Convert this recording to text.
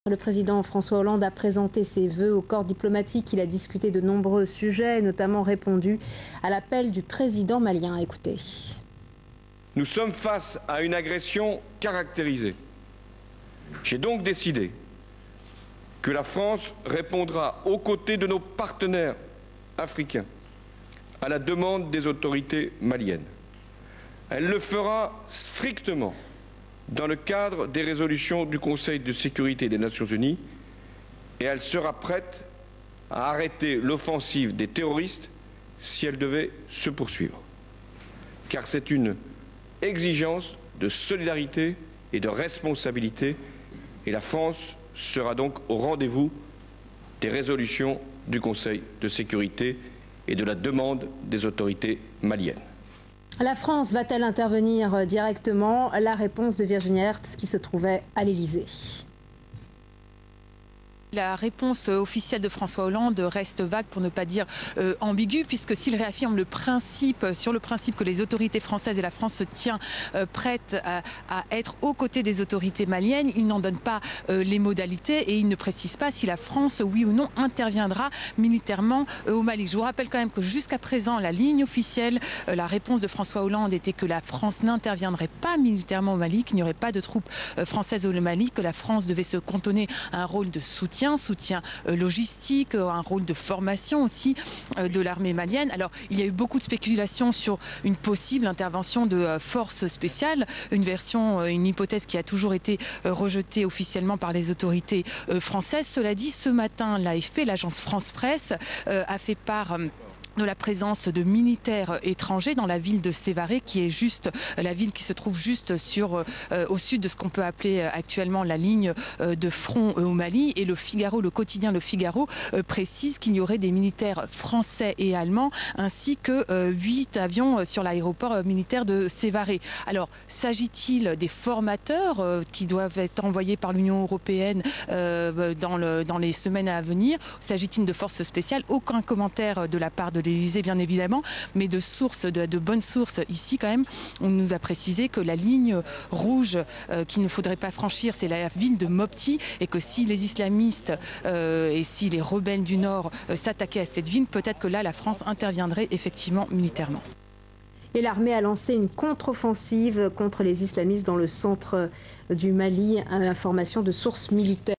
Le président François Hollande a présenté ses vœux au corps diplomatique. Il a discuté de nombreux sujets, notamment répondu à l'appel du président malien. Écoutez. Nous sommes face à une agression caractérisée. J'ai donc décidé que la France répondra aux côtés de nos partenaires africains à la demande des autorités maliennes. Elle le fera strictement dans le cadre des résolutions du Conseil de sécurité des Nations Unies, et elle sera prête à arrêter l'offensive des terroristes si elle devait se poursuivre. Car c'est une exigence de solidarité et de responsabilité, et la France sera donc au rendez-vous des résolutions du Conseil de sécurité et de la demande des autorités maliennes. La France va-t-elle intervenir directement? La réponse de Virginie Hertz qui se trouvait à l'Élysée. La réponse officielle de François Hollande reste vague, pour ne pas dire ambiguë, puisque s'il réaffirme sur le principe que les autorités françaises et la France se tient prêtes à être aux côtés des autorités maliennes, il n'en donne pas les modalités et il ne précise pas si la France, oui ou non, interviendra militairement au Mali. Je vous rappelle quand même que jusqu'à présent, la ligne officielle, la réponse de François Hollande était que la France n'interviendrait pas militairement au Mali, qu'il n'y aurait pas de troupes françaises au Mali, que la France devait se cantonner à un rôle de soutien logistique, un rôle de formation aussi de l'armée malienne. Alors, il y a eu beaucoup de spéculations sur une possible intervention de forces spéciales, une hypothèse qui a toujours été rejetée officiellement par les autorités françaises. Cela dit, ce matin, l'AFP, l'agence France-Presse, a fait part de la présence de militaires étrangers dans la ville de Sévaré, qui est juste la ville qui se trouve juste au sud de ce qu'on peut appeler actuellement la ligne de front au Mali. Et le Figaro, le quotidien Le Figaro, précise qu'il y aurait des militaires français et allemands, ainsi que 8 avions sur l'aéroport militaire de Sévaré. Alors, s'agit-il des formateurs qui doivent être envoyés par l'Union européenne dans les semaines à venir? S'agit-il de forces spéciales? Aucun commentaire de la part de l'Élysée, bien évidemment, mais de bonnes sources ici quand même. On nous a précisé que la ligne rouge qu'il ne faudrait pas franchir, c'est la ville de Mopti, et que si les islamistes et si les rebelles du Nord s'attaquaient à cette ville, peut-être que là la France interviendrait effectivement militairement. Et l'armée a lancé une contre-offensive contre les islamistes dans le centre du Mali, information de sources militaires.